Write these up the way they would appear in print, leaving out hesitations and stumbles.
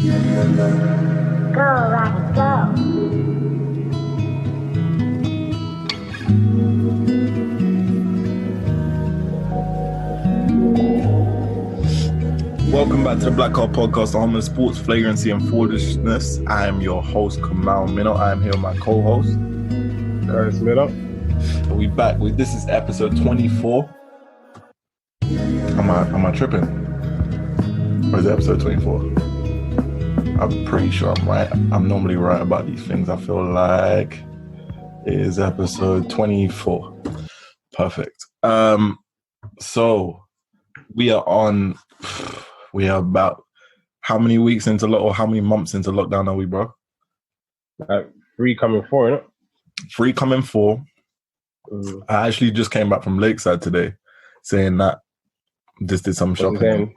Go, Rocket, go. Welcome back to the Black Card Podcast, the home of sports, flagrancy, and foolishness. I am your host, Kamal Minnow. I am here with my co-host, Guys, Minnow. We back with this is episode 24. Am I tripping? Or is it episode 24? I'm pretty sure I'm right. I'm normally right about these things. I feel like it is episode 24. Perfect. So we are about how many weeks into or how many months into lockdown are we, bro? 3 coming 4, innit? 3 coming 4. I actually just came back from Lakeside today, saying that just did some shopping.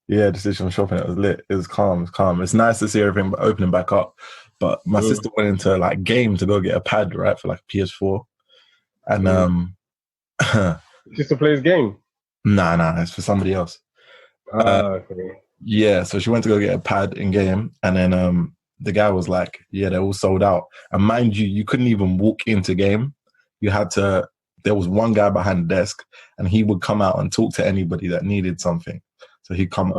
Yeah, just did some shopping. It was lit. It was calm. It's calm. It's nice to see everything opening back up. But my sister went into like game to go get a pad, right, for like PS4, and Just to play his game. Nah, it's for somebody else. Okay. Yeah, so she went to go get a pad in game, and then the guy was like, "Yeah, they're all sold out." And mind you, you couldn't even walk into game. You had to. There was one guy behind the desk, and he would come out and talk to anybody that needed something. So he'd come.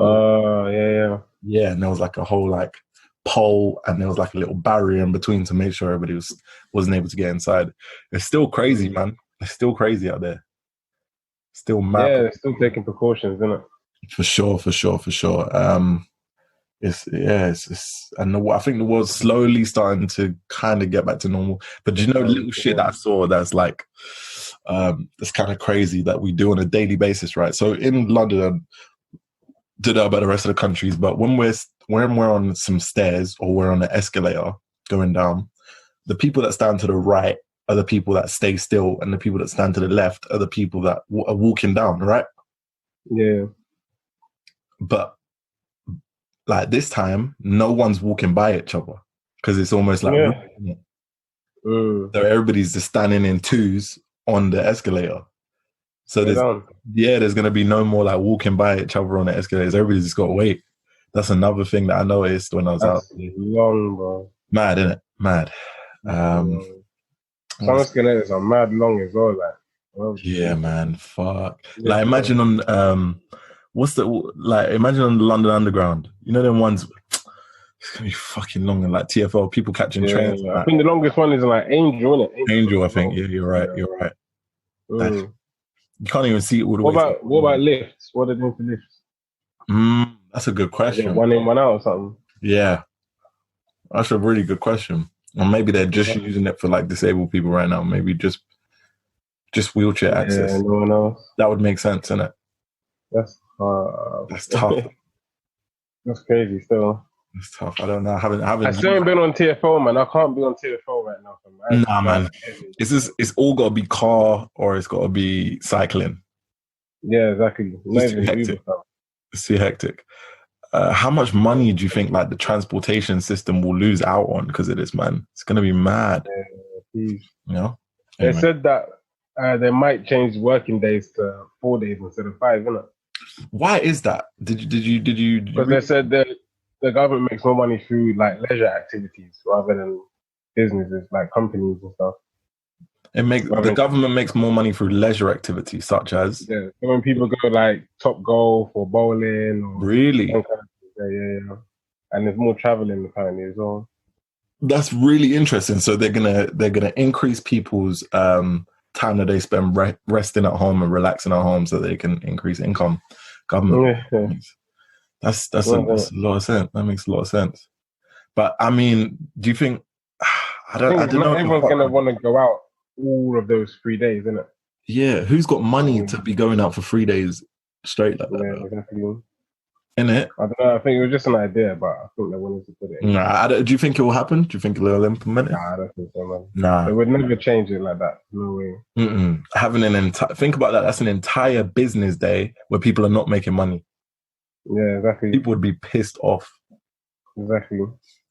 Yeah, and there was like a whole like pole, and there was like a little barrier in between to make sure everybody wasn't able to get inside. It's still crazy, man. It's still crazy out there. Still mad. Yeah, they're still taking precautions, isn't it? For sure. I think the world's slowly starting to kind of get back to normal. But do you know little shit that I saw that's like that's kind of crazy that we do on a daily basis, right? So in London, I don't know about the rest of the countries, but when we're on some stairs or we're on an escalator going down, the people that stand to the right are the people that stay still, and the people that stand to the left are the people that are walking down, right? Yeah. But like this time, no one's walking by each other because it's almost like so everybody's just standing in twos on the escalator. So there's going to be no more like walking by each other on the escalators. Everybody's just got to wait. That's another thing that I noticed when I was out. Long, bro. Mad, isn't it? Mad. Some escalators are mad long as well. Yeah, man. Fuck. Yeah, like imagine on imagine on the London Underground. You know them ones. It's gonna be fucking long and like TFL people catching trains. I think the longest one is like Angel, isn't it? Angel, I think. Yeah, you're right. You're right. You can't even see it all the way. What about lifts? What are they doing for lifts? That's a good question. One in, one out or something. Yeah, that's a really good question. Or maybe they're just using it for like disabled people right now. Maybe just wheelchair access. Yeah, no one else. That would make sense, innit? That's tough. That's crazy still. It's tough. I don't know. I haven't still ain't been on TFL, man. I can't be on TFL right now. Nah, man. It's all got to be car or it's got to be cycling. Yeah, exactly. It's too hectic. How much money do you think like the transportation system will lose out on because of this, man? It's going to be mad. Yeah, you know? They said that they might change working days to 4 days instead of 5, isn't it? Why is that? Did you? Because they said that the government makes more money through like leisure activities rather than businesses like companies and stuff. The government makes more money through leisure activities such as so when people go like Top Golf or bowling or really yeah, and there's more traveling apparently as well. That's really interesting. So they're gonna increase people's time that they spend resting at home and relaxing at home so they can increase income. Government. Yeah. That's a lot of sense. That makes a lot of sense. But I mean, do you think? I don't know. Everyone's gonna want to go out all of those 3 days, isn't it? Yeah. Who's got money to be going out for 3 days straight like that? Yeah, exactly. Innit? I don't know. I think it was just an idea, but I think they wanted to put it in. Nah, do you think it will happen? Do you think they'll implement it? Nah, I don't think so, man. Nah. They would never change it like that. No way. Having think about that. That's an entire business day where people are not making money. Yeah, exactly. People would be pissed off. Exactly.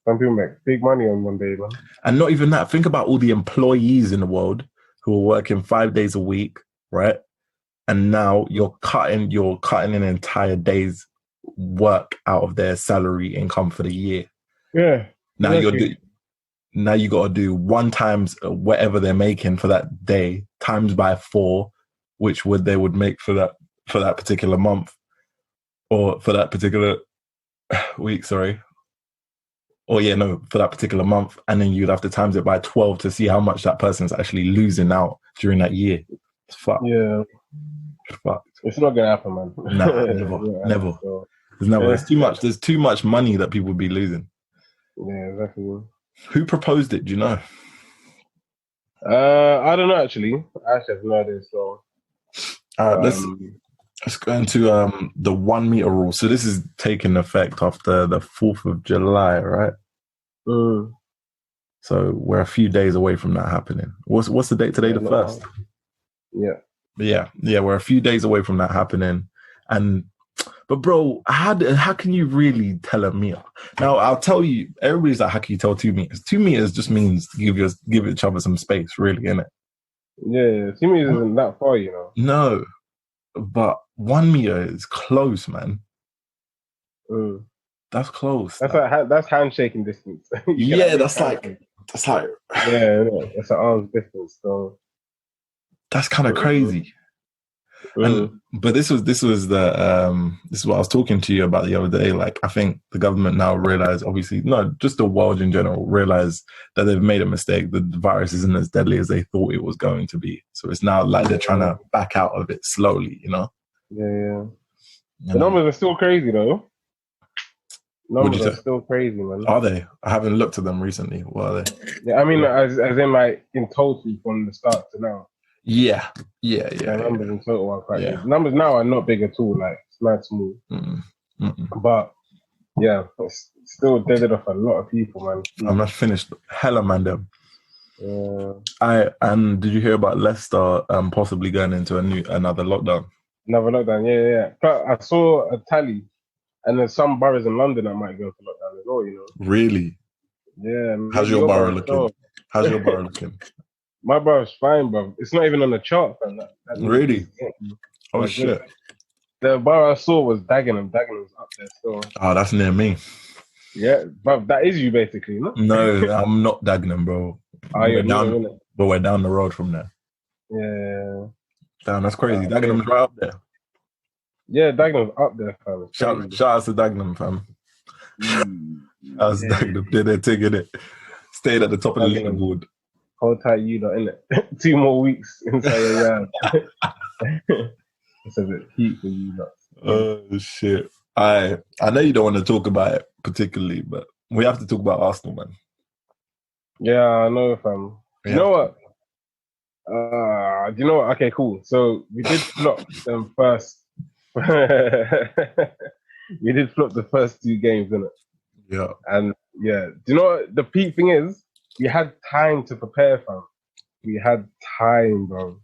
Some people make big money on one day, man. And not even that. Think about all the employees in the world who are working 5 days a week, right? And now you're cutting an entire day's work out of their salary income for the year. Yeah. Now exactly. you got to do 1 times whatever they're making for that day times by 4, which they would make for that particular month or for that particular week. Sorry. Or for that particular month, and then you'd have to times it by 12 to see how much that person's actually losing out during that year. It's fucked. Yeah. It's fucked. It's not gonna happen, man. Nah, never. So, There's never. There's too much. There's too much money that people be losing. yeah, exactly. Who proposed it? Do you know? I don't know actually. I actually have no idea. So, let's go into the 1 meter rule. So this is taking effect after the 4th of July, right? So we're a few days away from that happening. What's the date today? The 1st. Yeah. Yeah. We're a few days away from that happening, but bro, how can you really tell a meter? Now I'll tell you. Everybody's like, how can you tell 2 meters? 2 meters just means give each other some space, really, innit? Yeah, 2 meters isn't that far, you know. No, but 1 meter is close, man. That's close. That's handshaking distance. Yeah, that's like yeah, it's an arm's distance. So that's kind of crazy. But this was what I was talking to you about the other day. Like, I think the government now realize, obviously, no, just the world in general, realize that they've made a mistake. The virus isn't as deadly as they thought it was going to be. So it's now like they're trying to back out of it slowly, you know? Yeah. The numbers are still crazy, though. Numbers are still crazy, man. Are they? I haven't looked at them recently. What are they? Yeah, I mean, as in like in total from the start to now. Yeah. Numbers in total are quite big. Numbers now are not big at all. Like, it's not small. But yeah, it's still deaded off a lot of people, man. I'm not finished. Hella man, them. Yeah. And did you hear about Leicester possibly going into another lockdown? Another lockdown, yeah. But I saw a tally, and there's some boroughs in London that might go to lockdown as well, you know. Really? Yeah. How's your borough looking? My borough's fine, bro. It's not even on the chart, fam. Really? Oh, shit. The borough I saw was Dagenham. Dagenham's up there still. Oh, that's near me. Yeah, but that is you basically, no? No, I'm not Dagenham, bro. But we're down the road from there. Yeah. Damn, that's crazy. Dagenham's right up there. Yeah, Dagenham's up there, fam. Shout out to Dagenham, fam. Dagenham. They're taking it. Stayed at the top of the leaderboard. Hold tight, you lot, innit? 2 more weeks inside your yard. It's a bit heat for you lot. Oh, shit. I know you don't want to talk about it particularly, but we have to talk about Arsenal, man. Yeah, I know, fam. You know what? Do you know what? Okay, cool. So we did flop them first. We did flop the first 2 games, innit? Yeah. And yeah, do you know what the peak thing is? We had time to prepare, fam. We had time, bro.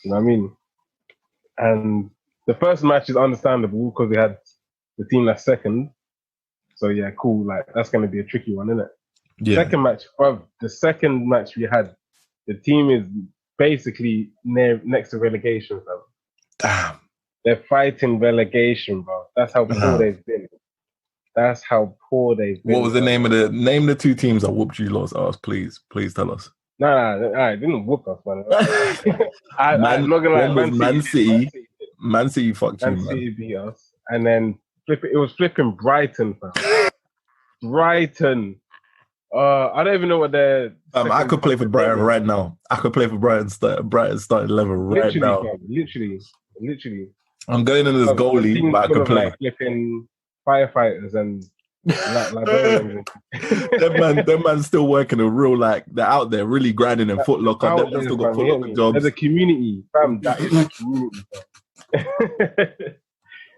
You know what I mean? And the first match is understandable because we had the team that's second. So yeah, cool. Like, that's going to be a tricky one, isn't it? Yeah. The second match we had, the team is basically next to relegation, fam. Damn. They're fighting relegation, bro. That's how poor they've been. What was the name of the 2 teams that whooped you lost? Us, please tell us. Nah, I didn't whoop us, man. I'm not gonna lie. Man City fucked you, man. Man City beat us, and then it was flipping Brighton, fam. Brighton. I don't even know what they're. I could play for Brighton right now. I could play for Brighton starting level right now. Fam, literally. I'm going in as goalie, but I could play. Like flipping firefighters and librarians. Them man's still working a real, like, they're out there really grinding in Foot Locker. Them still got Foot Locker jobs. There's a community, fam. That is a community, fam.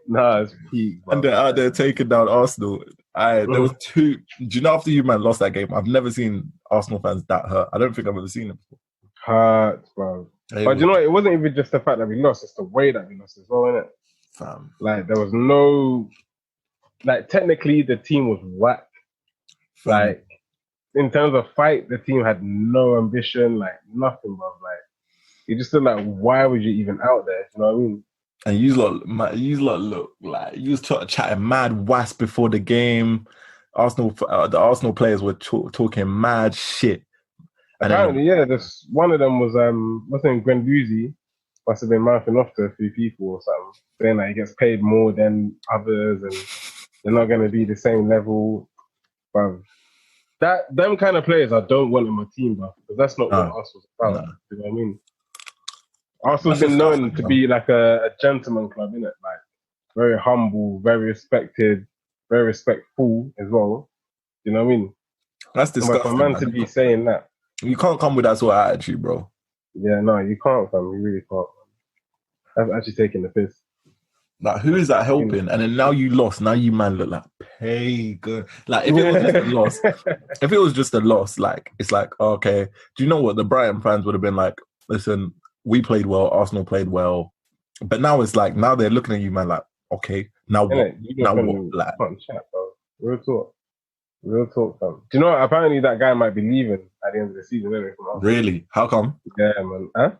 Nah, it's peak, bro. And they're out there taking down Arsenal. There was 2. Do you know, after you man lost that game, I've never seen Arsenal fans that hurt. I don't think I've ever seen them before. Hurt, bro. But you know what? It wasn't even just the fact that we lost; it's the way that we lost as well, innit? Fam. Like, there was no. Like, technically, the team was whack. Like, in terms of fight, the team had no ambition, like, nothing, bro. Like, you just feel like, why was you even out there? You know what I mean? And you lot look like you was chatting mad wasp before the game. The Arsenal players were talking mad shit, and then Apparently, yeah, this one of them was what's his name, Guendouzi, must have been mouthing off to a few people or something, saying that he gets paid more than others and they're not going to be the same level. But them kind of players, I don't want on my team, bro, because that's not what no, Arsenal's about. no, You know what I mean? Arsenal's that's been disgusting, known to bro. be like a gentleman club, innit? Like very humble, very respected, very respectful as well. You know what I mean? That's And for a disgusting, man man. to be saying that, You can't come with that sort of attitude, bro. yeah, no, you can't, fam. You really can't. That's actually taking the piss. Like, who is that You helping? And then now you lost. Now you man look like pagan. Like, if it was just a loss, know? if it was just a loss, like it's like okay. Do you know what the Brighton fans would have been like? Listen, we played well. Arsenal played well, but now it's like now they're looking at you, man. Like, okay, now what? Innit? You Now just what? want Like, to chat, bro. Real talk. Real talk, fam. Do you know what? Apparently that guy might be leaving at the end of the season, anyway, from Arsenal. really? How come? Yeah, man. Huh?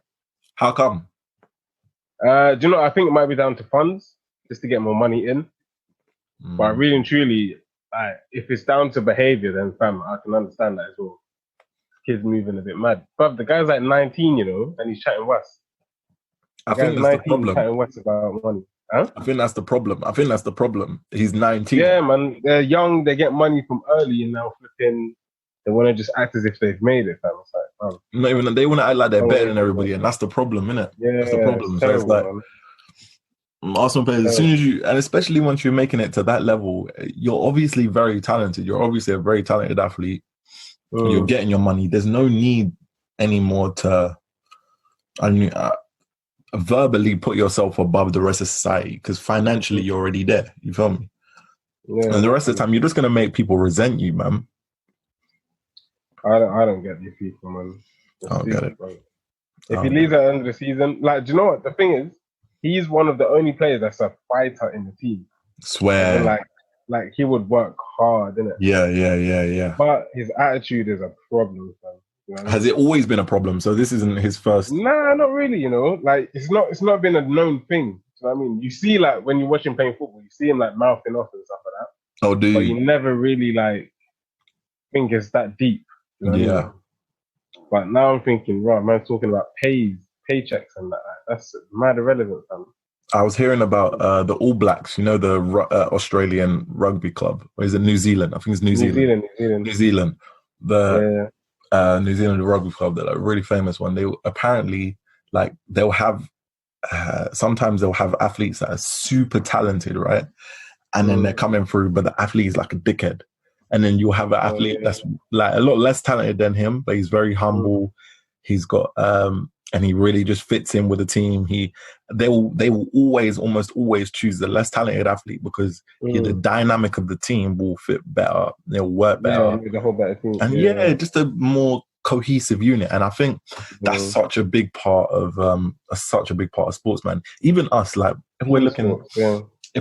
How come? Do you know? I think it might be down to funds, just to get more money in. But Mm. really and truly, if it's down to behavior, then fam, I can understand that as well. Kids moving a bit mad. But the guy's like 19, you know, and he's chatting West. I The guy's think that's the 19 problem. chatting West about money. Huh? I think that's the problem. I think that's the problem. He's 19. Yeah, man. They're young. They get money from early, and now flipping. They want to just act as if they've made it, fam. It's like, fam. Not even they want to act like they're Long better way than to everybody, go. and that's the problem, innit? Yeah, That's the it's problem. So it's terrible, like man. Arsenal players, as soon as you, and especially once you're making it to that level, you're obviously very talented. You're obviously a very talented athlete. You're getting your money. There's no need anymore to verbally put yourself above the rest of society because financially you're already there. You feel me? Yeah, And the rest of the time, you're just gonna make people resent you, man. I don't get these people, man. They're I don't get stupid, it. bro. I If he don't get leaves it. at the end of the season, like, do you know what? The thing is, he's one of the only players that's a fighter in the team. And Swear. like he would work hard, innit? Yeah. But his attitude is a problem, fam. You know what I Has mean? it always been a problem? So this isn't his first. Nah, not really, you know. Like it's not been a known thing. You know what I mean? You see, like when you watch him playing football, you see him like mouthing off and stuff like that. Oh, do But you? you never really like think it's that deep. You know what I Yeah. mean? But now I'm thinking, right, man, talking about paychecks and that. That's mad irrelevant, fam. I was hearing about the All Blacks, you know, the Australian rugby club. Or is it New Zealand? I think it's New Zealand. New Zealand. The New Zealand rugby club, they're like a really famous one. They apparently, like, they'll have, sometimes they'll have athletes that are super talented, right? And then they're coming through, but the athlete is like a dickhead. And then you'll have an athlete that's like a lot less talented than him, but he's very humble. He's got, and he really just fits in with the team. They will almost always choose the less talented athlete because the dynamic of the team will fit better. They'll work better. Yeah, the whole better team. And just a more cohesive unit. And I think that's such a big part of sports, man. Even us, like if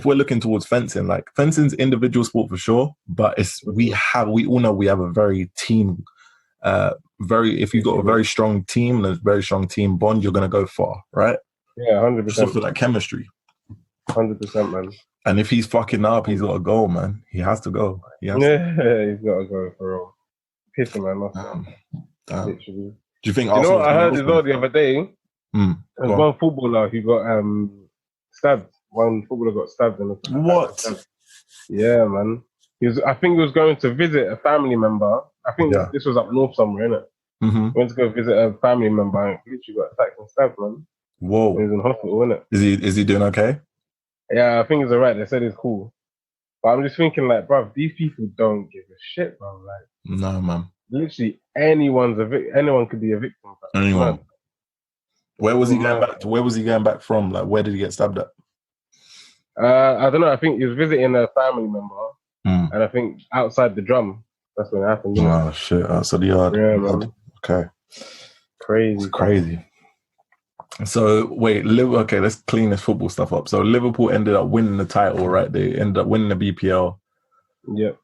we're looking towards fencing, like fencing's individual sport for sure, but we all know we have a very team. If you've got a very strong team and a very strong team bond, you're gonna go far, right? Yeah, 100%. Just for that chemistry. 100%, man. And if he's fucking up, he's got to go, man. He has to go. He's got to go for real. Pissing man off. Literally. Do you think? You know what I heard as well the other day? There's one footballer who got stabbed. One footballer got stabbed. What? Yeah, man. I think he was going to visit a family member. I think this was up north somewhere, innit? Mm-hmm. Went to go visit a family member and literally got attacked and stabbed, man. Whoa. He was in hospital, innit? Is he doing okay? Yeah, I think he's alright. They said it's cool. But I'm just thinking, like, bruv, these people don't give a shit, bro. Like, no, man. Literally, anyone could be a victim. Anyone. Where was he going back to? Where was he going back from? Like, where did he get stabbed at? I don't know. I think he was visiting a family member, and I think outside the drum. That's when it happened. Oh shit! Outside the yard. Yeah, man. Okay. Crazy. It's crazy. So wait, okay, let's clean this football stuff up. So Liverpool ended up winning the title, right? They ended up winning the BPL. Yep.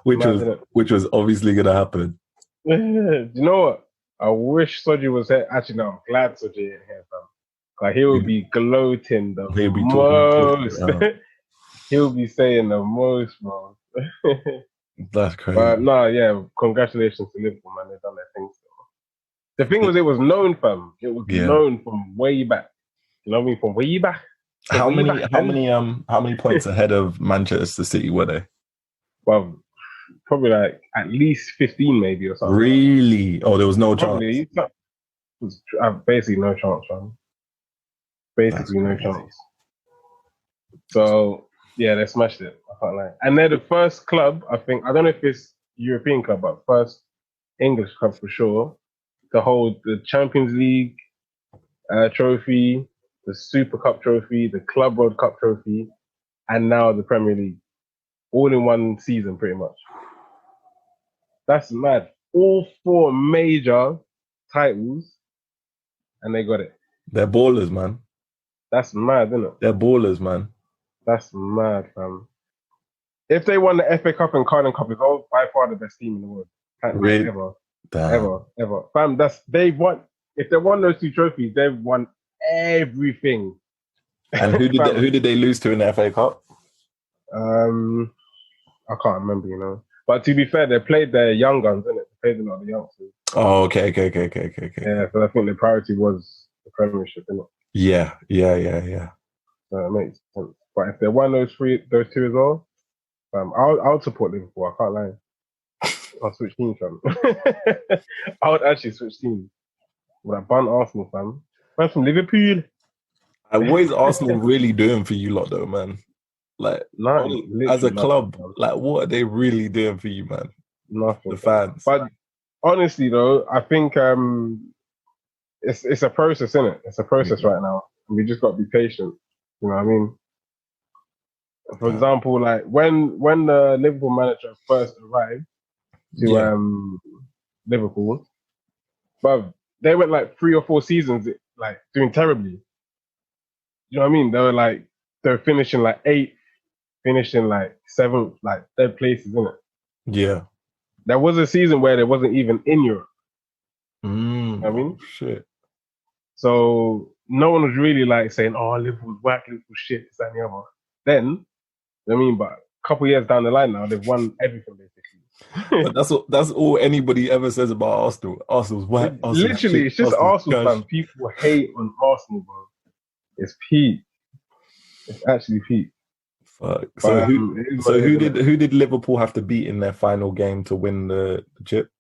which was obviously gonna happen. You know what? I wish Soji was here. Actually, no. I'm glad Soji ain't here, fam. Like he would be gloating the He'll be most. talking. Yeah. He'll be saying the most, bro. That's crazy. But no, yeah, congratulations to Liverpool, man. They've done their thing. The thing was, it was known, fam. It was known from way back. You know what I mean? From way back. How many points ahead of Manchester City were they? Well, probably like at least 15, maybe, or something. Really? Oh, there was no Probably. chance. Basically no chance, fam. Basically no chance. So yeah, they smashed it. I can't lie. And they're the first club, I think. I don't know if it's European club, but first English club for sure to hold the Champions League trophy, the Super Cup trophy, the Club World Cup trophy, and now the Premier League, all in one season, pretty much. That's mad. All 4 major titles, and they got it. They're ballers, man. That's mad, isn't it? They're ballers, man. That's mad, fam. If they won the FA Cup and Carling Cup, it's all by far the best team in the world. Really? Ever. Fam, they've won. If they won those 2 trophies, they've won everything. And who did they lose to in the FA Cup? I can't remember, you know. But to be fair, they played their young guns, didn't it? They played a lot of the youngsters. Oh, okay. Yeah, so I think the priority was the Premiership, didn't it? Yeah. So it makes sense. But if they won those 2 as well, I'll support Liverpool. I can't lie. I'll switch teams, fam. I would actually switch teams. Would I bun Arsenal, fam? Man from Liverpool. What is Arsenal really doing for you lot, though, man? Like, as a club, nothing, like, what are they really doing for you, man? Nothing. The fans. But honestly, though, I think it's a process, isn't it? It's a process right now. And we just got to be patient. You know what I mean? For example, like when the Liverpool manager first arrived to Liverpool, but they went like 3 or 4 seasons like doing terribly. You know what I mean? They're finishing like 8th, finishing like 7th, like 3rd places, isn't it? Yeah. There was a season where they wasn't even in Europe. You know what I mean? Shit. So no one was really like saying, "Oh, Liverpool's whack, Liverpool shit, this, that, and the other." Then, you know what I mean? But a couple of years down the line now, they've won everything basically. But that's all anybody ever says about Arsenal. Arsenal's whack. Literally, it's just Arsenal fans. People hate on Arsenal, bro. It's peak. It's actually peak. Fuck. So who did Liverpool have to beat in their final game to win the chip?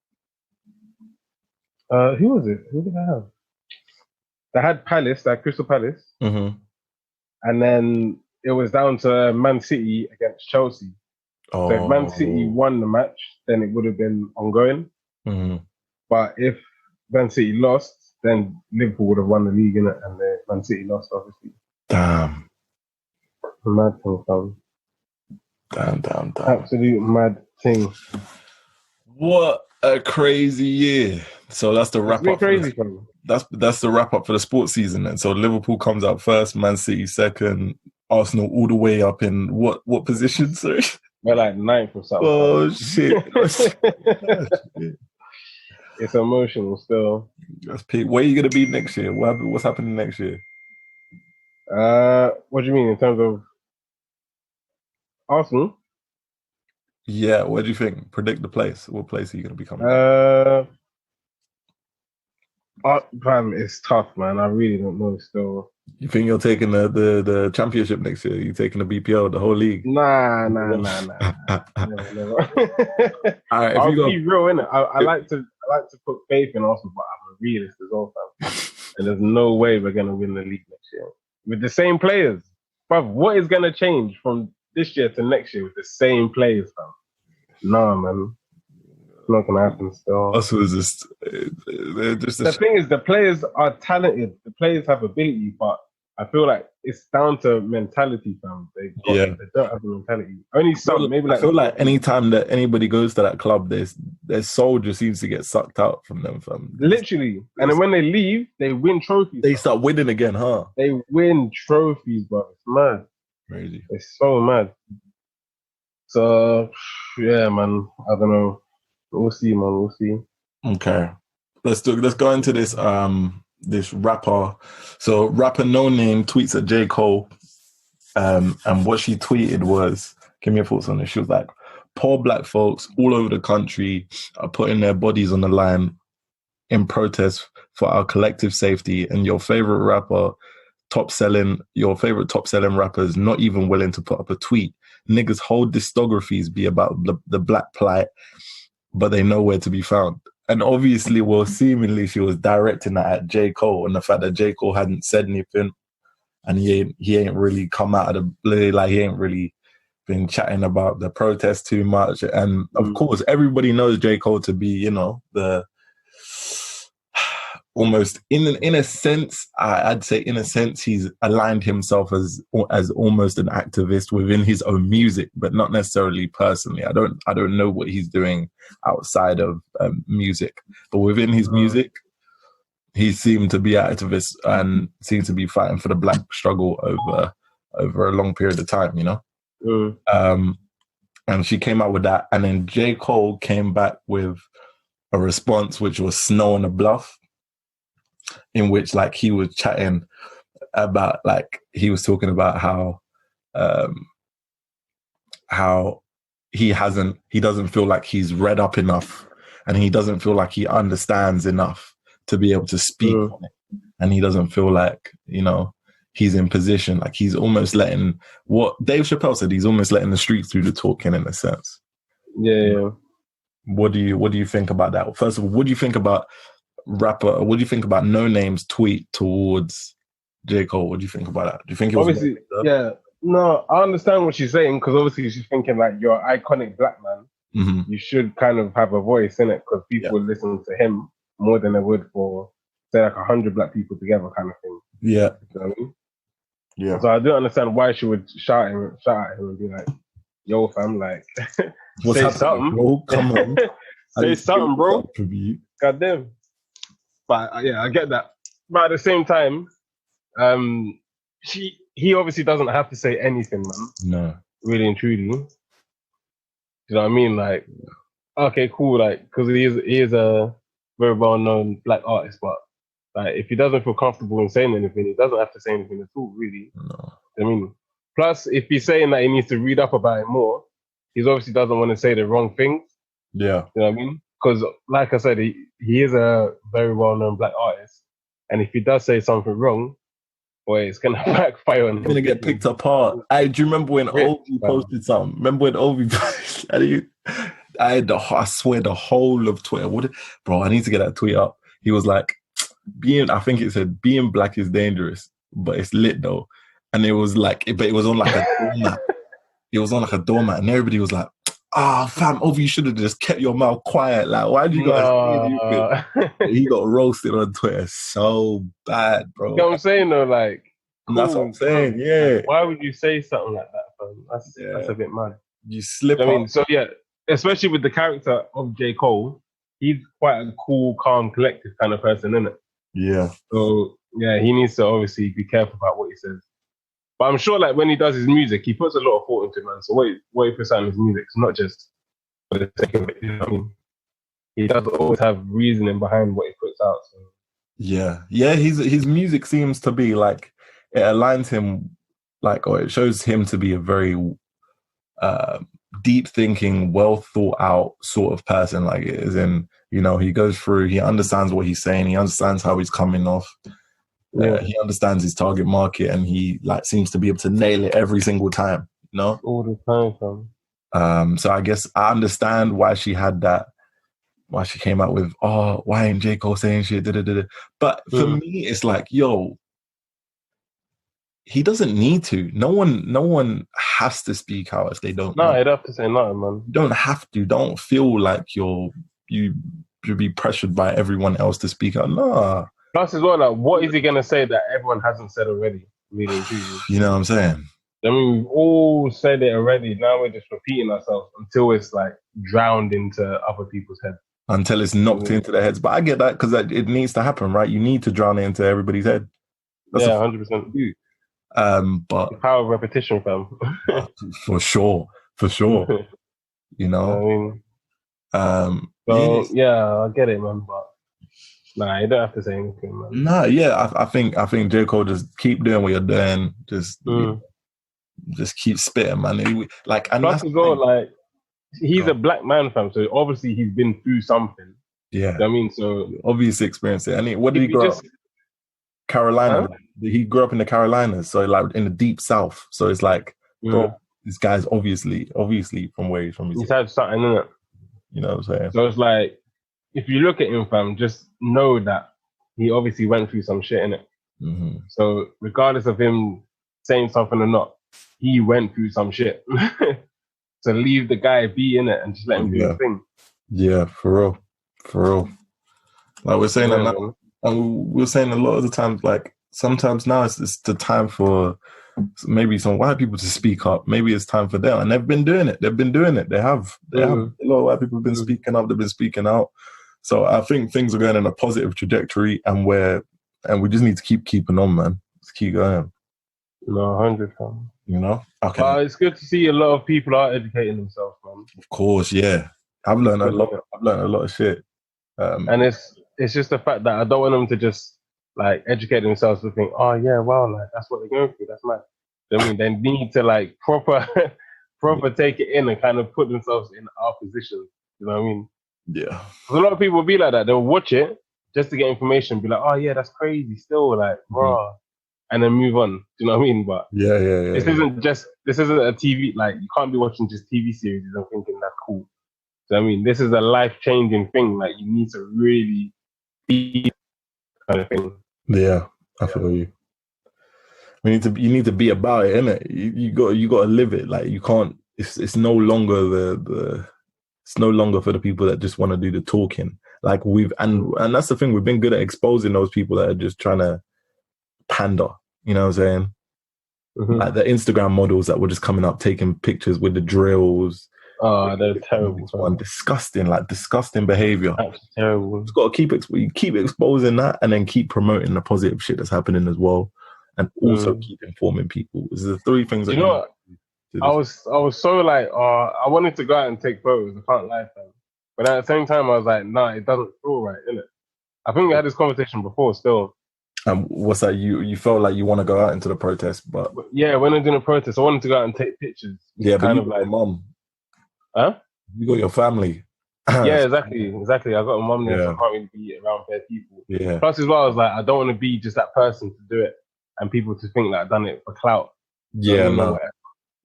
Who was it? Who did they have? They had Palace, like Crystal Palace, and then it was down to Man City against Chelsea. So if Man City won the match, then it would have been ongoing. But if Man City lost, then Liverpool would have won the league, innit? And Man City lost, obviously. Damn. Mad thing, fam. Damn. Absolute mad thing. What a crazy year. So that's the wrap up. Crazy, fam. That's the wrap up for the sports season then. So Liverpool comes out first, Man City second, Arsenal all the way up in what position, sorry? We're like 9th or something. Oh shit. It's emotional still. That's peak. Where are you gonna be next year? What's happening next year? What do you mean in terms of Arsenal? Yeah, what do you think? Predict the place. What place are you gonna be coming? Fam, it's tough, man. I really don't know still. You think you're taking the championship next year? You taking the BPL, the whole league? Nah. Never. All right, I'll be real, innit? I like to put faith in Arsenal, but I'm a realist as well, fam. And there's no way we're gonna win the league next year with the same players. But what is gonna change from this year to next year with the same players, fam? No, man. It's not gonna happen still. Arsenal is just the thing is, the players are talented. The players have ability, but I feel like it's down to mentality, fam. They don't have the mentality. Only some, maybe like. I feel like anytime that anybody goes to that club, their soul just seems to get sucked out from them, fam. Literally, and then when they leave, they win trophies. They start winning again, huh? They win trophies, bro. It's mad. Crazy. It's so mad. So yeah, man. I don't know. We'll see, man. We'll see. Okay. Let's go into this this rapper. So rapper No Name tweets at J. Cole. And what she tweeted was, give me your thoughts on this. She was like, poor black folks all over the country are putting their bodies on the line in protest for our collective safety, and your favorite top selling rappers not even willing to put up a tweet. Niggas whole discographies be about the black plight, but they know where to be found. And obviously, well, seemingly she was directing that at J. Cole, and the fact that J. Cole hadn't said anything, and he ain't really come out of the blue, like he ain't really been chatting about the protest too much. And of course, everybody knows J. Cole to be, you know, the almost in a sense, I'd say in a sense, he's aligned himself as almost an activist within his own music, but not necessarily personally. I don't know what he's doing outside of music, but within his music, he seemed to be activist and seemed to be fighting for the black struggle over a long period of time, you know? And she came out with that. And then J. Cole came back with a response, which was Snow on a Bluff, in which like he was chatting about, like he was talking about how he doesn't feel like he's read up enough, and he doesn't feel like he understands enough to be able to speak on it. And he doesn't feel like, you know, he's in position. Like he's almost letting, what Dave Chappelle said, he's almost letting the streets do the talking in a sense. Yeah. What do you think about that? First of all, what do you think about No Name's tweet towards J. Cole? What do you think about that? Do you think it was obviously, yeah, no, I understand what she's saying, because obviously she's thinking like, you're an iconic black man. Mm-hmm. You should kind of have a voice in it, because people would listen to him more than they would for, say, like 100 black people together kind of thing. Yeah. You know what I mean? Yeah. So I do understand why she would shout at him and be like, yo, fam, like, What's say happening, something. bro? Come on. Say something, bro. Goddamn. But yeah, I get that. But at the same time, he obviously doesn't have to say anything, man. No. Really and truly. You know what I mean? Like, okay, cool, like, because he is a very well-known black artist, but like, if he doesn't feel comfortable in saying anything, he doesn't have to say anything at all, really. No. I mean, plus, if he's saying that he needs to read up about it more, he obviously doesn't want to say the wrong things. Yeah. You know what I mean? Because, like I said, he is a very well-known black artist, and if he does say something wrung, boy, it's gonna backfire on him. It's gonna get picked apart. Do you remember when Ovi posted something? Remember when Ovi posted? I swear the whole of Twitter. Bro, I need to get that tweet up. He was like, I think it said, being black is dangerous, but it's lit though. And it was like, but it was on like a doormat. It was on like a doormat, and everybody was like, fam, Ovi, you should have just kept your mouth quiet. Like, why did you guys say anything? He got roasted on Twitter so bad, bro. You know what I'm saying though? Like, cool, that's what I'm saying, yeah. Why would you say something like that, fam? That's a bit mad. You slip up. I mean, so yeah, especially with the character of J. Cole, he's quite a cool, calm, collective kind of person, isn't it? Yeah. So yeah, he needs to obviously be careful about what he says. But I'm sure, like, when he does his music, he puts a lot of thought into it, man. So what he puts out in his music is not just for the sake of it. You know what I mean? He does always have reasoning behind what he puts out. So. Yeah. His music seems to be like, it aligns him, like, or it shows him to be a very deep thinking, well thought out sort of person. Like, it is in, you know, he goes through, he understands what he's saying, he understands how he's coming off. He understands his target market, and he like seems to be able to nail it every single time, you know? All the time, fam. So I guess I understand why she had that, why she came out with, why ain't J. Cole saying shit? But for me, it's like, yo, he doesn't need to. No one has to speak out if they don't. No, he'd have to say nothing, man. You don't have to. Don't feel like you be pressured by everyone else to speak out. Nah. Plus, as well, like, what is he gonna say that everyone hasn't said already? Really, you know what I'm saying? I mean, we've all said it already. Now we're just repeating ourselves until it's like drowned into other people's heads. Until it's knocked into their heads. But I get that, because it needs to happen, right? You need to drown it into everybody's head. That's 100%. But the power of repetition, fam. for sure. You know? I mean, I get it, man. But Nah, you don't have to say anything, man. Nah, yeah, I think J. Cole, just keep doing what you're doing. Just keep spitting, man. And Plus, that's as the well, thing. like he's Go a on. black man, fam. So obviously he's been through something. Yeah, You know what I mean, so obviously experienced it. And what did if he you grow up? just, Carolina. huh? He grew up in the Carolinas, so like in the deep South. So it's like, bro, this guy's obviously from where he's from. He's had something in it. You know what I'm saying? So it's like, if you look at him, fam, just know that he obviously went through some shit in it. Mm-hmm. So regardless of him saying something or not, he went through some shit. So leave the guy be in it and just let him do his thing. Yeah, for real. Like we're saying Yeah, that now, and we're saying a lot of the times, like sometimes now it's the time for maybe some white people to speak up. Maybe it's time for them, and they've been doing it. They have. A lot of white people have been speaking up. They've been speaking out. So I think things are going in a positive trajectory, and we just need to keep keeping on, man. Let's keep going. No, 100, fam. You know? Okay. It's good to see a lot of people are educating themselves, man. Of course, yeah. I've learned a lot of shit. And it's just the fact that I don't want them to just like educate themselves to think, oh yeah, wow, like that's what they're going through. That's mad. You know what I mean? They need to like proper take it in and kind of put themselves in our position. You know what I mean? Yeah. A lot of people will be like that. They'll watch it just to get information, be like, oh yeah, that's crazy. Still like, raw. And then move on. Do you know what I mean? But this isn't a TV, like you can't be watching just TV series and thinking that's cool. So I mean, this is a life-changing thing. Like you need to really be kind of thing. Yeah, I feel you. You need to be about it, innit? You got to live it. Like you can't. It's no longer it's no longer for the people that just want to do the talking. Like and that's the thing. We've been good at exposing those people that are just trying to pander. You know what I'm saying? Like the Instagram models that were just coming up taking pictures with the drills. Oh, they're terrible. Disgusting behavior. That's terrible. It's got to keep exposing that, and then keep promoting the positive shit that's happening as well, and also keep informing people. These are the three things. You know what? I was so like, I wanted to go out and take photos. I can't lie, fam. But at the same time, I was like, nah, it doesn't feel right, innit? I think we had this conversation before. Still. What's that? You felt like you want to go out into the protest, but yeah, when I'm doing a protest, I wanted to go out and take pictures. Yeah, but kind of like mom. Huh? You got your family. Yeah, exactly. I got a mom there, so I can't really be around bare people. Yeah. Plus, as well, I was like, I don't want to be just that person to do it and people to think that I've done it for clout. Yeah, no.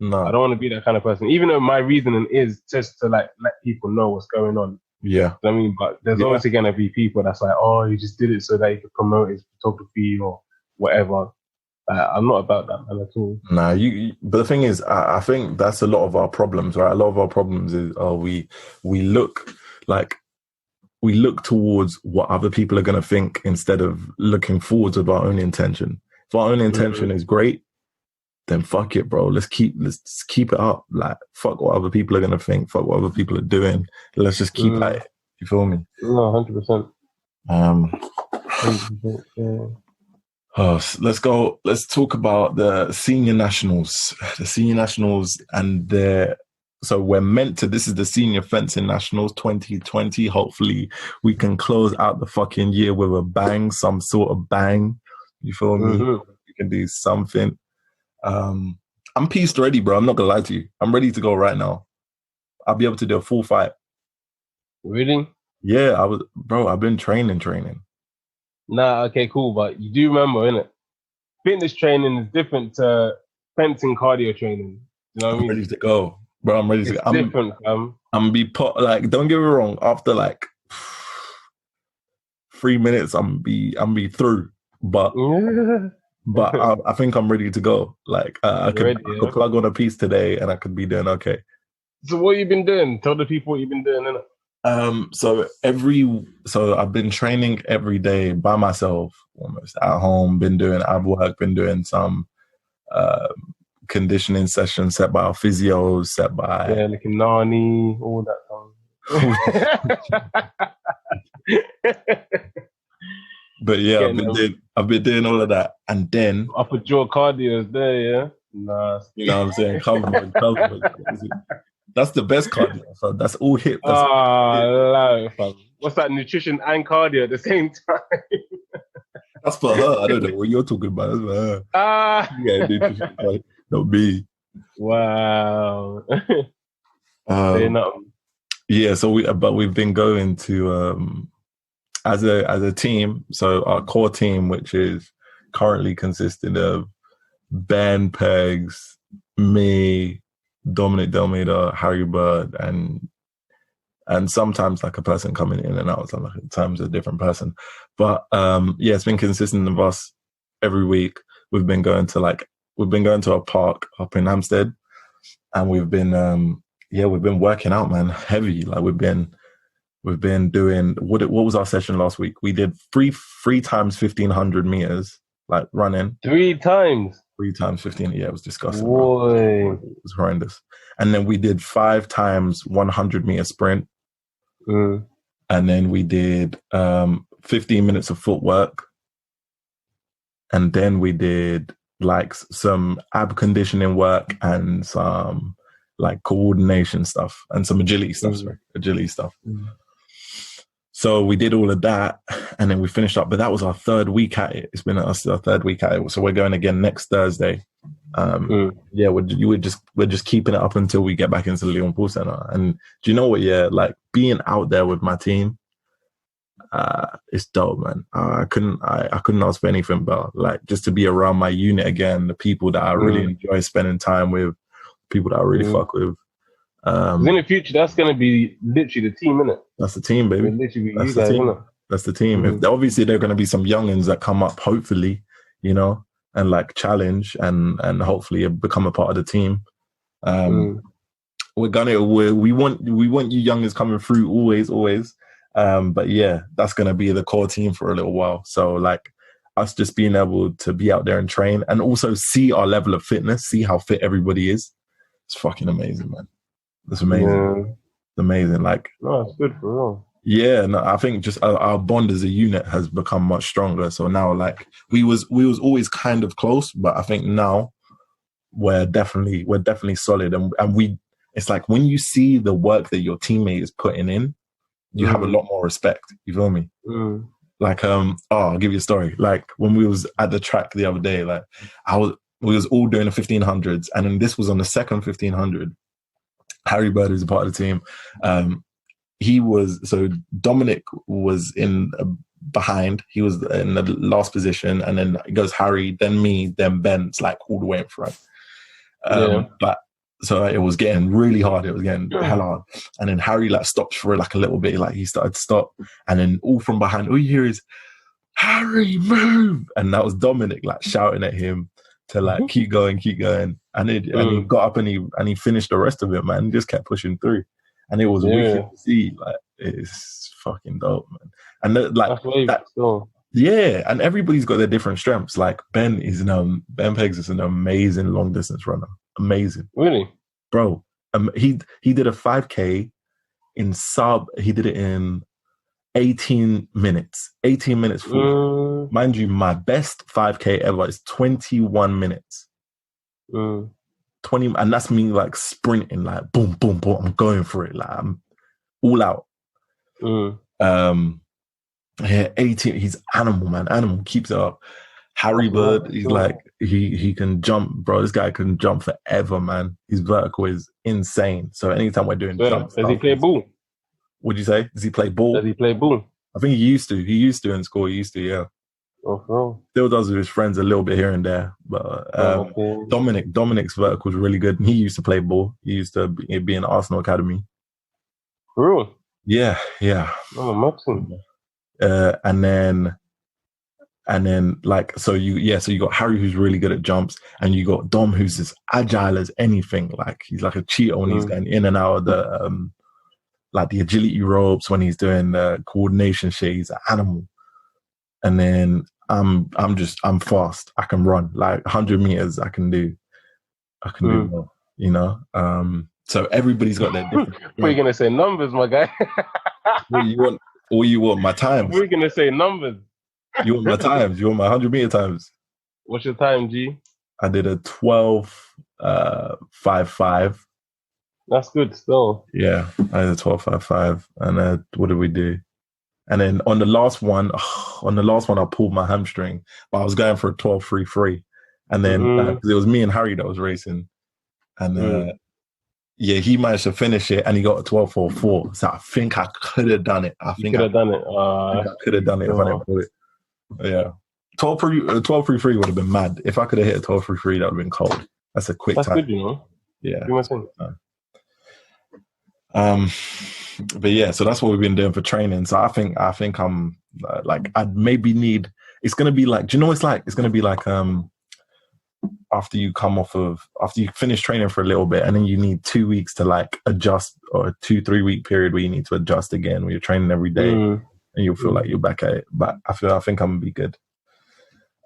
I don't want to be that kind of person. Even though my reasoning is just to like let people know what's going on. Yeah. I mean, but there's obviously going to be people that's like, oh, he just did it so that he could promote his photography or whatever. I'm not about that, man, at all. Nah, but the thing is, I think that's a lot of our problems, right? A lot of our problems is we look towards what other people are going to think instead of looking forwards of our own intention. If our own intention is great, then fuck it, bro. Let's keep it up. Like, fuck what other people are going to think. Fuck what other people are doing. Let's just keep at it. You feel me? No, 100%. 100%, yeah. Let's go. Let's talk about the senior nationals. The senior nationals and so we're meant to. This is the senior fencing nationals 2020. Hopefully, we can close out the fucking year with a bang, some sort of bang. You feel me? We can do something. I'm pieced ready, bro. I'm not gonna lie to you. I'm ready to go right now. I'll be able to do a full fight. Really? Yeah, I've been training. Nah, okay, cool. But you do remember, innit? Fitness training is different to fencing cardio training. You know what I mean? I'm ready to go, bro. I'm ready to go. It's different, fam. I'm be like, don't get me wrong. After like 3 minutes, I'm be through. But I think I'm ready to go. Like I could plug on a piece today, and I could be doing okay. So what you been doing? Tell the people what you've been doing, innit? So I've been training every day by myself, almost at home. Been doing some conditioning sessions set by our physios, set by like Nani, all that stuff. But yeah, I've been doing all of that, and then upper jaw cardio is there, yeah. Nah, you know what I'm saying? Cover. That's the best cardio. So that's all hip. That's No, fam. What's that? Nutrition and cardio at the same time. that's for her. I don't know what you're talking about. That's for her. Yeah, nutrition, not me. Wow. Say nothing. Yeah, so we've been going to as a team. So our core team, which is currently consisting of Ben Pegs, me, Dominic Delmeda, Harry Bird, and sometimes like a person coming in and out. Sometimes a different person. But yeah, it's been consistent of us every week. We've been going to a park up in Hampstead, and we've been working out, man, heavy. Like we've been doing what was our session last week? We did three times 1,500 meters, like running. 3 times. 3 times 15. Yeah, it was disgusting. Boy. It was horrendous. And then we did 5 times 100-meter sprint. And then we did 15 minutes of footwork. And then we did like some ab conditioning work and some like coordination stuff and some agility stuff. So we did all of that, and then we finished up. But that was our 3rd week at it. It's been our 3rd week at it. So we're going again next Thursday. Yeah, we're just keeping it up until we get back into the Leon Pool Center. And do you know what? Yeah, like being out there with my team, it's dope, man. I couldn't ask for anything better. Like just to be around my unit again, the people that I really enjoy spending time with, people that I really fuck with. In the future, that's going to be literally the team, innit? That's the team, baby. That's the team. That's the team. If obviously there are going to be some youngins that come up, hopefully, you know, and like challenge and hopefully become a part of the team. We want you youngins coming through always. But yeah, that's going to be the core team for a little while. So like us just being able to be out there and train and also see our level of fitness, see how fit everybody is. It's fucking amazing, man. It's amazing. Yeah. It's amazing. Like, no, it's good for real. Yeah, no, I think just our bond as a unit has become much stronger. So now, like, we was always kind of close, but I think now we're definitely solid, and it's like when you see the work that your teammate is putting in, you have a lot more respect. You feel me? Like, I'll give you a story. Like when we was at the track the other day, like we was all doing the 1500s, and then this was on the second 1500. Harry Bird is a part of the team. Dominic was in behind. He was in the last position, and then it goes Harry, then me, then Ben's like all the way in front. But so it was getting really hard. It was getting hell hard. And then Harry like stopped for like a little bit. Like he started to stop, and then all from behind, all you hear is Harry, move! And that was Dominic like shouting at him to like keep going. And he got up and he finished the rest of it, man. He just kept pushing through. And it was wicked to see. Like, it's fucking dope, man. And and everybody's got their different strengths. Like Ben Pegs is an amazing long distance runner. Amazing. Really? Bro. He did a 5K he did it in 18 minutes. 18 minutes full. Mind you, my best 5K ever is 21 minutes. 20, and that's me like sprinting, like boom, boom, boom. I'm going for it, like I'm all out. 18. He's animal, man. Animal keeps it up. Harry Bird, he's like he can jump, bro. This guy can jump forever, man. His vertical is insane. So anytime we're doing jumps, does he play ball? What'd you say? Does he play ball? Does he play ball? I think he used to. He used to in school. He used to, yeah. Oh, still does with his friends a little bit here and there, but Dominic's vertical is really good. He used to play ball. He used to be in Arsenal academy. Really? Yeah. Oh, Maxim. And then like so you got Harry who's really good at jumps, and you got Dom who's as agile as anything. Like he's like a cheetah when he's going in and out of the like the agility ropes, when he's doing the coordination shit. He's an animal. And then I'm fast. I can run like 100 meters. I can do well, you know. So everybody's got their different. We're gonna say numbers, my guy. you want my times? We're gonna say numbers. You want my times? You want my 100-meter times? What's your time, G? I did a 12.55. That's good still. Yeah, I had a 12.55, and what did we do? And then on the last one, I pulled my hamstring, but I was going for a 12.33, and then 'cause it was me and Harry that was racing, and yeah, he managed to finish it, and he got a 12.44. So I think I could have done it. I could have done it. I could have done it if I didn't pull it. Yeah, 12.33 would have been mad. If I could have hit a 12.33, that would have been cold. That's a quick time. That's good, you know. Yeah. Do But yeah, so that's what we've been doing for training. So I think I'm like, I'd maybe need. It's gonna be like, do you know? It's gonna be like after you finish training for a little bit, and then you need 2 weeks to like adjust, or a 2-3 week period where you need to adjust again, where you're training every day, and you'll feel like you're back at it. But I think I'm gonna be good.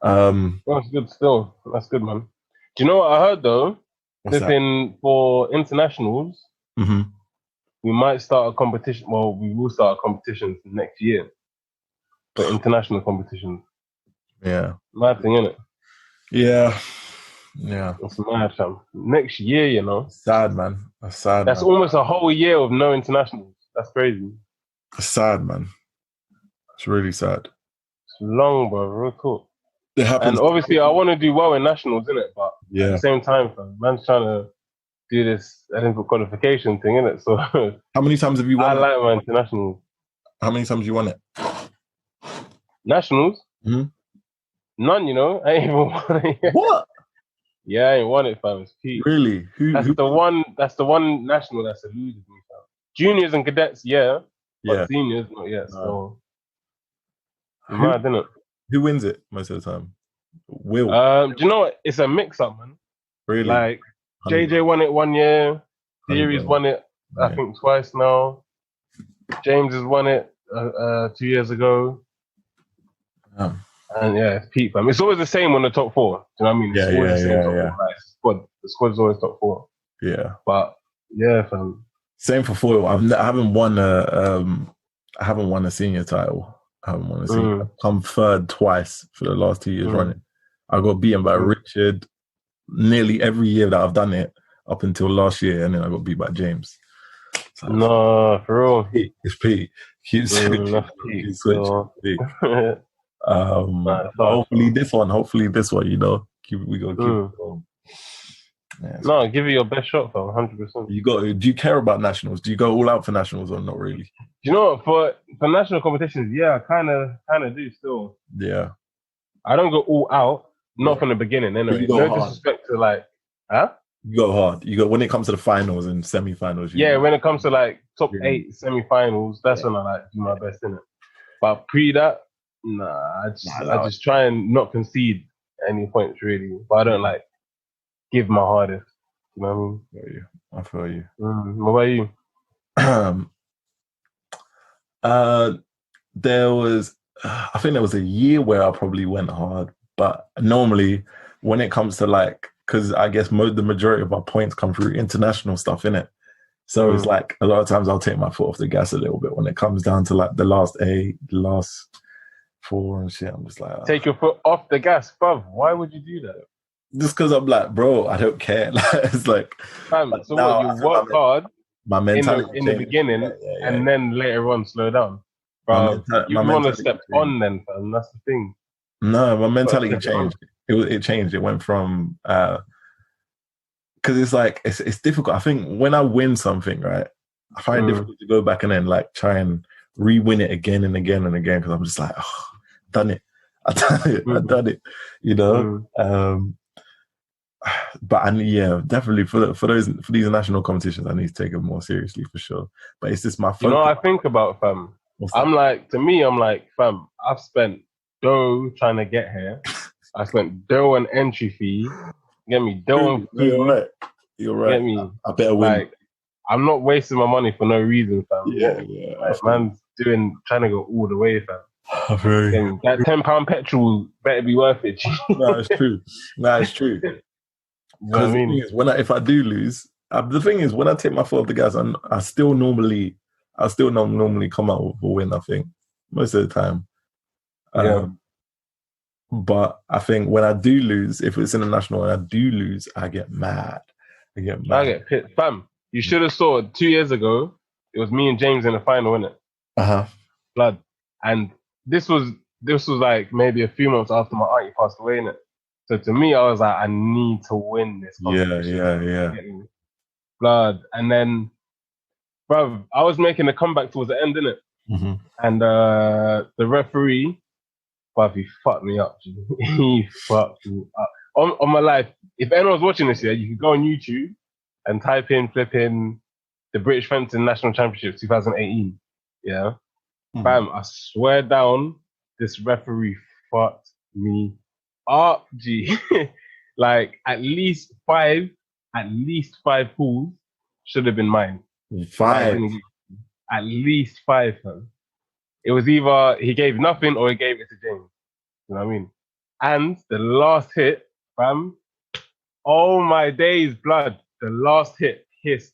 That's good still. That's good, man. Do you know what I heard though? For internationals, we might start a competition. Well, we will start a competition next year for international competitions. Yeah. Mad thing, innit? Yeah. Yeah. It's mad, fam. Next year, you know. Sad, man. That's sad. That's almost a whole year of no internationals. That's crazy. It's sad, man. It's really sad. It's long, bro. Real cool. It happens. And obviously, I want to do well in nationals, innit? But at the same time, fam, man's trying to do this Olympic qualification thing, innit? So how many times have you won? I like my internationals. How many times have you won it? Nationals? None, you know. I ain't even won it yet. What? Yeah, I ain't won it, fam. It's peak. Really? That's the one national that's eluded me, fam. Juniors and cadets, but seniors not yet. So mad, isn't it? Who wins it most of the time? Will. Do you know what? It's a mix-up, man. Really? Like JJ won it 1 year. Theory's won it, I think, twice now. James has won it 2 years ago. And yeah, it's peak, fam. It's always the same on the top four. Do you know what I mean? It's always the same top four. Like, the squad's always top four. Yeah. But yeah, fam. Same for foil. I haven't won a senior title. I haven't won a senior. I've come third twice for the last 2 years running. I got beaten by Richard nearly every year that I've done it up until last year, and then I got beat by James. So no, for real. It's Pete. Keep switching. Hopefully this one, you know, we gotta keep it going. Yeah, no, give it your best shot, fam. 100%. Do you care about nationals? Do you go all out for nationals or not really? Do you know what? For national competitions, yeah, I kind of do still. Yeah. I don't go all out, not from the beginning. Anyway, no disrespect to like, You go hard. You go when it comes to the finals and semi-finals. When it comes to like top 8 semi-finals, that's when I like do my best in it. But pre that, I just try and not concede any points really. But I don't like give my hardest. You know what I mean? I feel you. What about you? There was, I think there was a year where I probably went hard, but normally when it comes to like, because I guess the majority of our points come through international stuff, innit? So it's like a lot of times I'll take my foot off the gas a little bit when it comes down to like the last 4 and shit. I'm just like, take your foot off the gas, bruv. Why would you do that? Just because I'm like, bro, I don't care. It's like, so what, you work hard my mentality in the beginning, and then later on slow down. Bro, you want to step on then, fam. That's the thing. No, my mentality changed. It changed. It went from because it's like it's difficult. I think when I win something, right, I find it difficult to go back and then like try and re-win it again and again and again, because I'm just like, oh, done it. I done it. You know. But definitely for these national competitions, I need to take it more seriously for sure. But it's just my focus. You know what I think about, fam? I'm like, fam, I've spent dough trying to get here. I spent dough on entry fee. Get me dough on food. You're right. Get me. I better win. Like, I'm not wasting my money for no reason, fam. Yeah. Like, man's trying to go all the way, fam. That £10 petrol better be worth it. No, it's true. Because if I do lose, the thing is when I take my foot off the gas, I still normally come out with a win. I think most of the time. But I think when I do lose, if it's international and I do lose, I get mad. I get pissed. Fam, You should have saw 2 years ago. It was me and James in the final, innit? Blood. And this was like maybe a few months after my auntie passed away, innit? So to me, I was like, I need to win this competition. Yeah. Blood. And then, bro, I was making a comeback towards the end, innit? Mm-hmm. And the referee, bruv, he fucked me up. G. He fucked me up. On my life, if anyone's watching this, yeah, you can go on YouTube and type in flipping the British Fencing National Championship 2018. Yeah. Mm-hmm. Bam, I swear down, this referee fucked me up, G. Like at least five pools should have been mine. 5. At least 5, man. It was either he gave nothing or he gave it to James. You know what I mean? And the last hit, fam, oh my days, blood. The last hit pissed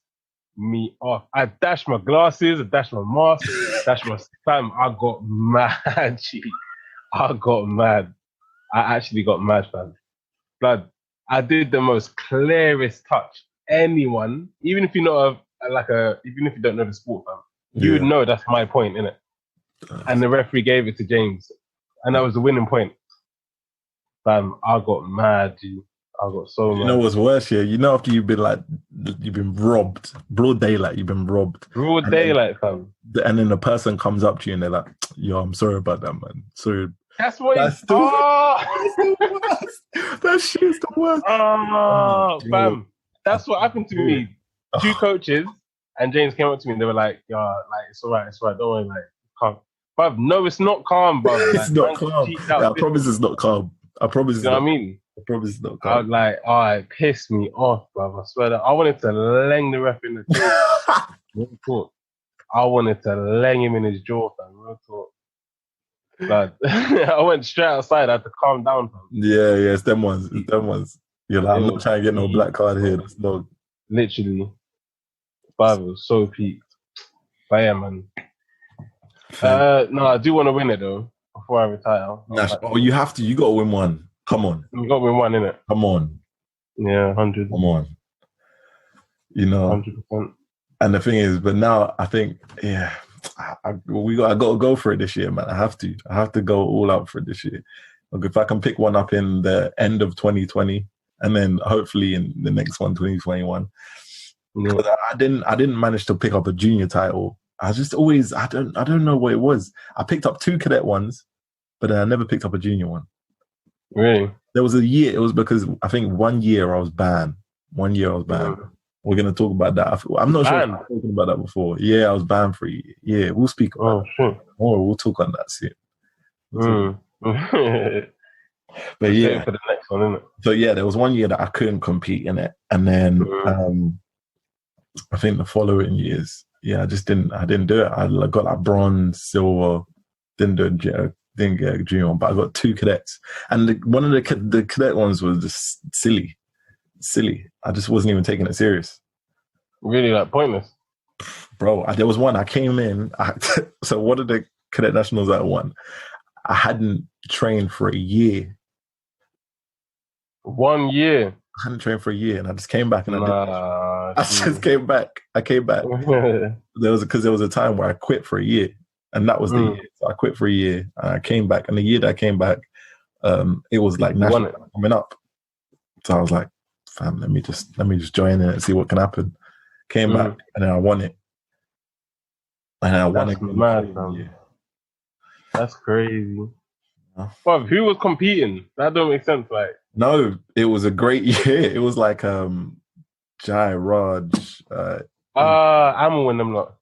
me off. I dashed my glasses, I dashed my mask, dashed my fam. I got mad, G. I got mad. I actually got mad, fam. Blood. I did the most clearest touch. Anyone, even if you know even if you don't know the sport, fam, you would know that's my point, innit? And the referee gave it to James, and that was the winning point. Fam, I got mad, G. I got so mad. You know what's worse here? You know after you've been robbed, broad daylight, you've been robbed. Broad daylight, fam. And then the person comes up to you and they're like, yo, I'm sorry about that, man. Sorry. That's what that's the worst. That shit's the worst. Oh, fam. That's what happened to me. 2 coaches and James came up to me and they were like, yeah, like, it's all right. Don't worry, like, calm. But no, it's not calm, bro. Like, it's not calm. I promise it's not calm. I promise it's you know not what I mean? I promise it's not calm. I was like, oh, it pissed me off, bro. I swear that I wanted to leng the ref in the jaw. Real talk. I wanted to leng him in his jaw, fam. Real talk. Like, I went straight outside. I had to calm down, fam. Yeah, it's them ones. You're like, I'm not trying to get no black card here. That's no. Literally. But it was so peak. But yeah, man. No, I do want to win it though before I retire. You have to. You got to win one. Come on. You got to win one, innit? Come on. Yeah, 100. Come on. You know. 100%. And the thing is, but now I think, yeah, I got to go for it this year, man. I have to go all out for it this year. Like if I can pick one up in the end of 2020, and then hopefully in the next one, 2021. Yeah. But I didn't manage to pick up a junior title. I just always, I don't know what it was. I picked up 2 cadet ones, but I never picked up a junior one. Really? There was a year, it was because I think 1 year I was banned. 1 year I was banned. Yeah. We're going to talk about that. I'm not sure if I've spoken about that before. Yeah, I was banned for a year. Yeah, we'll speak about that. Sure. We'll talk on that soon. But yeah. For the next one, isn't it? So yeah, there was 1 year that I couldn't compete in it. And then I think the following years, I didn't do it. I got like bronze, silver, didn't get a junior one, but I got 2 cadets. And one of the cadet ones was just silly. I just wasn't even taking it serious. Really, like pointless? Bro, there was one, I came in, so one of the cadet nationals that I won, I hadn't trained for a year. 1 year? I hadn't trained for a year, and I just came back and I just came back. I came back. There was a time where I quit for a year, and that was the year. So I quit for a year, and I came back. And the year that I came back, it was like national coming up. So I was like, fam, let me just join in and see what can happen. Came back, and then I won it. And I won it. Mad, man. That's crazy. But who was competing? That don't make sense. Like, no, it was a great year. It was like Jai Raj. Amal and them lot.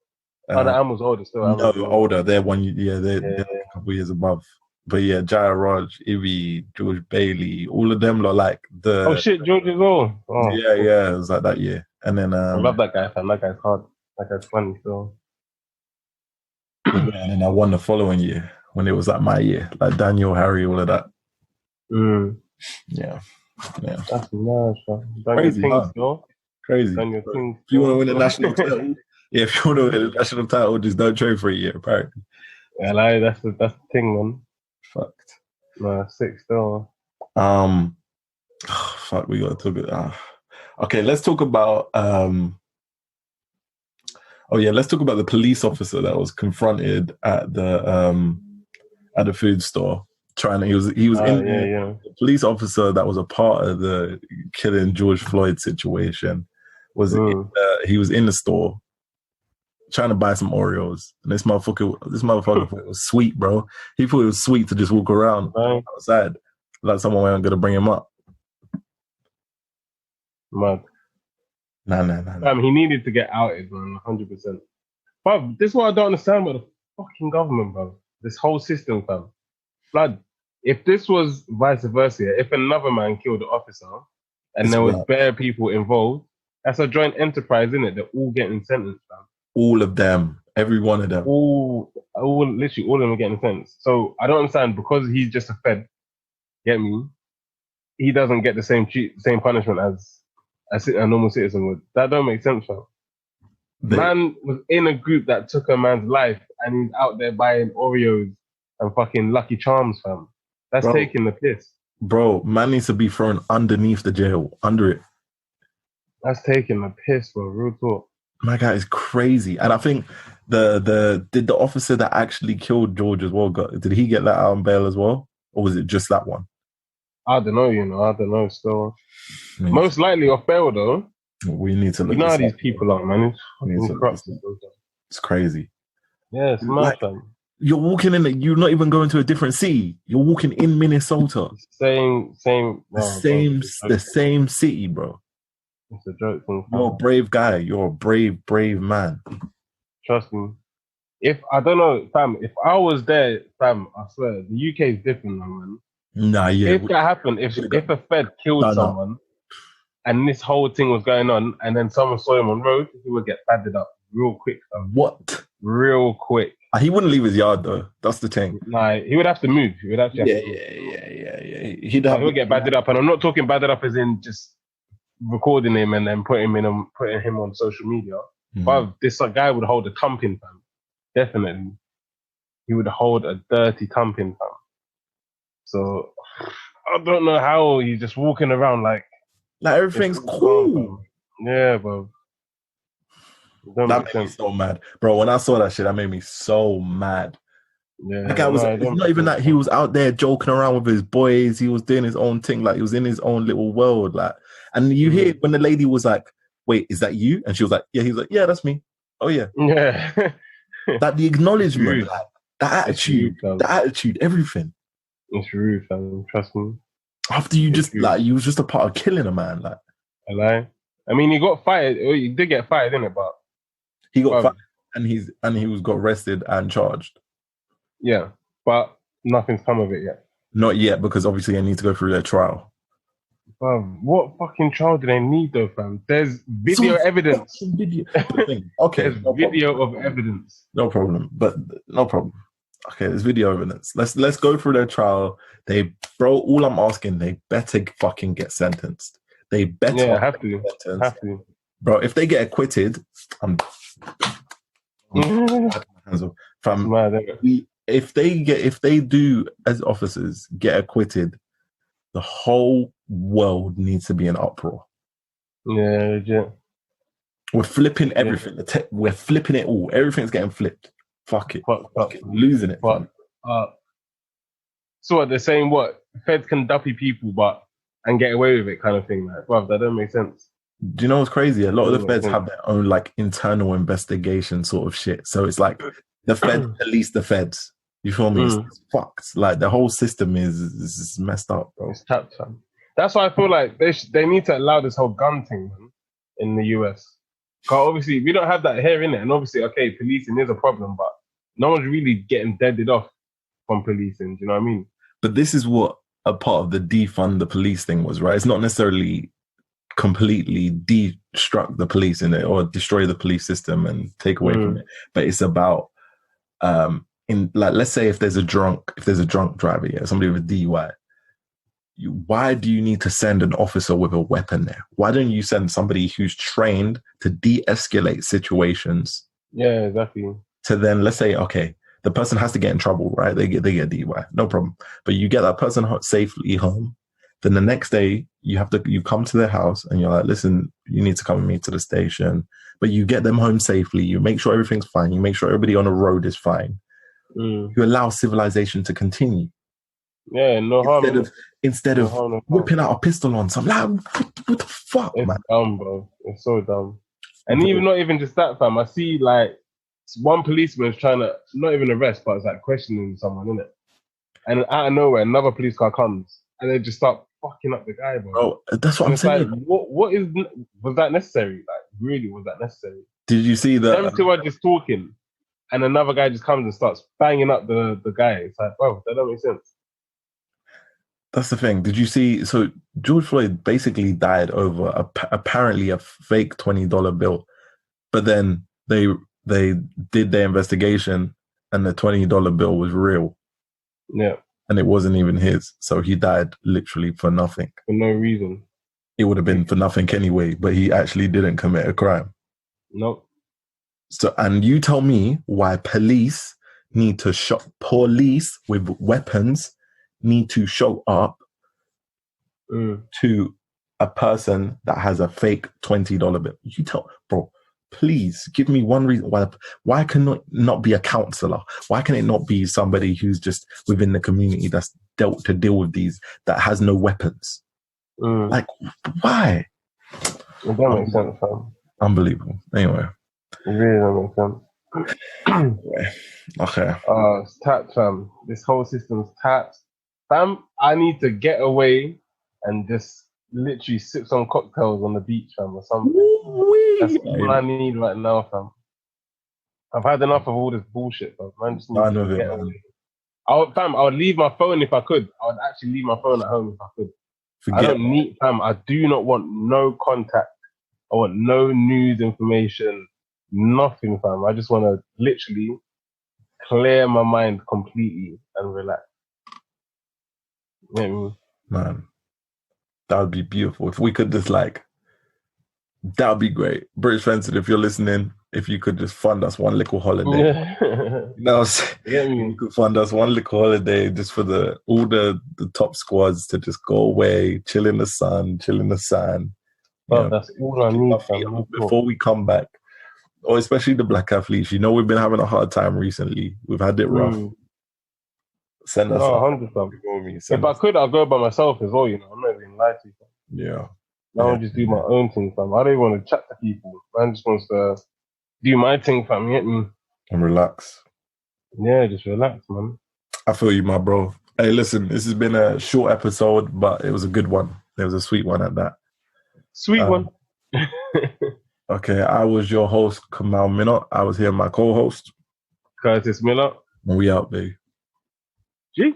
The Amal's older still. No, older. They're they're a couple years above. But yeah, Jai Raj, Ivy, George Bailey, all of them look like the. Oh shit, George as well. Oh, yeah, it was like that year. And then I love that guy, fam. That guy's hard. That guy's funny. So. And then I won the following year when it was like my year, like Daniel, Harry, all of that. Yeah. That's nice, man. Crazy, crazy. If you want to win a national title, if you want to win a national title, just don't train for a year, apparently. Yeah, like, that's the thing, man. Fucked. No, 6 still. Fuck, we got to talk about. Okay, let's talk about Oh yeah, let's talk about the police officer that was confronted at the food store. He was in Yeah, there. yeah. The police officer that was a part of the killing George Floyd situation he was in the store trying to buy some Oreos, and this motherfucker thought it was sweet, bro. He thought it was sweet to just walk around outside like someone wasn't gonna bring him up. Mad. Nah. He needed to get outed, man, 100%. But this is what I don't understand about the fucking government, bro. This whole system, fam. Blood. If this was vice versa, if another man killed the officer and there was bare people involved, that's a joint enterprise, isn't it? They're all getting sentenced, fam. All of them, every one of them. Literally, all of them are getting sentenced. So I don't understand, because he's just a fed, get me? He doesn't get the same punishment as a normal citizen would. That don't make sense, fam. Man was in a group that took a man's life, and he's out there buying Oreos and fucking Lucky Charms, fam. That's taking the piss. Bro, man needs to be thrown underneath the jail, under it. That's taking the piss, bro. Real talk. My guy is crazy. And I think did the officer that actually killed George as well, did he get that out on bail as well? Or was it just that one? I don't know, I don't know still. Most likely off bail though. We need to look. You know how these people are, man. It's crazy. Yeah, it's mad, fam. You're walking in, you're not even going to a different city. You're walking in Minnesota. The same city, bro. It's a joke thing. You're a brave guy. You're a brave man. Trust me. If I don't know, fam, if I was there, fam, I swear, the UK is different, man. Nah, yeah. If that happened, if a Fed killed someone and this whole thing was going on and then someone saw him on road, he would get banded up real quick, fam. What? Real quick. He wouldn't leave his yard though. That's the thing. Like, he would have to move. He would have to. Yeah. He would get banded up, and I'm not talking banded up as in just recording him and then putting him on social media. But this guy would hold a thumping, fam. Definitely, he would hold a dirty thumping, fam. So I don't know how he's just walking around like everything's cool. Yeah, bro. That made me so mad, bro. When I saw that shit, that made me so mad. Yeah, that guy was. It's not even that he was out there joking around with his boys. He was doing his own thing, like he was in his own little world, like. And you hear when the lady was like, "Wait, is that you?" And she was like, "Yeah." He was like, "Yeah, that's me." Oh yeah, yeah. That the acknowledgement, like, the attitude, everything. It's rude, fam. Trust me. After you you was just a part of killing a man, like. I lie. I mean, he got fired. He did get fired, didn't it? But he got fired, and he was got arrested and charged. Yeah, but nothing's come of it yet. Not yet, because obviously they need to go through their trial. What fucking trial do they need though, fam? There's video evidence. Okay, there's video of evidence. No problem. Okay, there's video evidence. Let's go through their trial. All I'm asking, they better fucking get sentenced. They better have to. Bro, if they get acquitted, if they do as officers get acquitted, the whole world needs to be in uproar. Yeah, legit. We're flipping everything. We're flipping it all. Everything's getting flipped. Fuck it. Losing it. So what, they're saying Feds can duppy people and get away with it kind of thing. Like, bruv, that don't make sense. Do you know what's crazy? A lot of the feds have their own like internal investigation sort of shit. So it's like the feds police the feds. You feel me? It's fucked. Like the whole system is messed up, bro. It's tapped, fam. That's why I feel like they need to allow this whole gun thing, man, in the US. Because obviously we don't have that here, innit? And obviously, okay, policing is a problem, but no one's really getting deaded off from policing. Do you know what I mean? But this is what a part of the defund the police thing was, right? It's not necessarily completely destruct the police in it or destroy the police system and take away from it, but it's about let's say if there's a drunk driver, somebody with a DUI, why do you need to send an officer with a weapon there? Why don't you send somebody who's trained to de-escalate situations? Yeah, exactly. To then, let's say, okay, the person has to get in trouble, right? They get DUI, no problem. But you get that person safely home. Then the next day, you come to their house and you're like, listen, you need to come with me to the station but you get them home safely. You make sure everything's fine. You make sure everybody on the road is fine. You allow civilization to continue. Yeah, no harm. Instead of whipping out a pistol on some, like, what the fuck, it's man? Dumb, bro. It's so dumb. And even not even just that, fam. I see like one policeman is trying to not even arrest, but it's like questioning someone, innit? And out of nowhere, another police car comes, and they just start fucking up the guy, bro. Bro, that's what I'm saying. Like, was that necessary? Like, really, was that necessary? Did you see that? Them two are just talking, and another guy just comes and starts banging up the guy. It's like, bro, that don't make sense. That's the thing. Did you see? So George Floyd basically died over apparently a fake $20 bill, but then they did their investigation, and the $20 bill was real. Yeah. And it wasn't even his. So he died literally for nothing. For no reason. It would have been for nothing anyway, but he actually didn't commit a crime. Nope. So, and you tell me why police with weapons need to show up to a person that has a fake $20 bill. You tell, bro, please give me one reason why can it not be a counselor? Why can it not be somebody who's just within the community that's dealt to deal with these, that has no weapons? Like, why? It don't make sense, fam. Unbelievable. Anyway. It really don't make sense. Okay. It's tapped, fam. This whole system's tapped. Fam, I need to get away and just literally sip some cocktails on the beach, fam, or something. That's all I need right now, fam. I've had enough of all this bullshit, fam. Man, just need to get away. I would leave my phone if I could. I would actually leave my phone at home if I could. I don't need, fam. I do not want no contact. I want no news information. Nothing, fam. I just want to literally clear my mind completely and relax. You know what I mean? Man, that would be beautiful. If we could just that would be great. British Fencing, if you're listening, if you could just fund us one little holiday. You could fund us one little holiday just for all the top squads to just go away, chill in the sun, chill in the sand. Well, that's all I need. Before we come back. Or especially the black athletes. You know, we've been having a hard time recently. We've had it rough. Send us 100%. If I could, I'll go by myself as well, you know. I'm not even lying to you. Yeah. I want to just do my own thing, fam. I don't even want to chat to people. Man just wants to do my thing, fam. You get me? And relax. Yeah, just relax, man. I feel you, my bro. Hey, listen, this has been a short episode, but it was a good one. It was a sweet one at that. Sweet one. Okay, I was your host, Kamal Minot. I was here, my co-host, Curtis Miller. And we out, baby. Gee.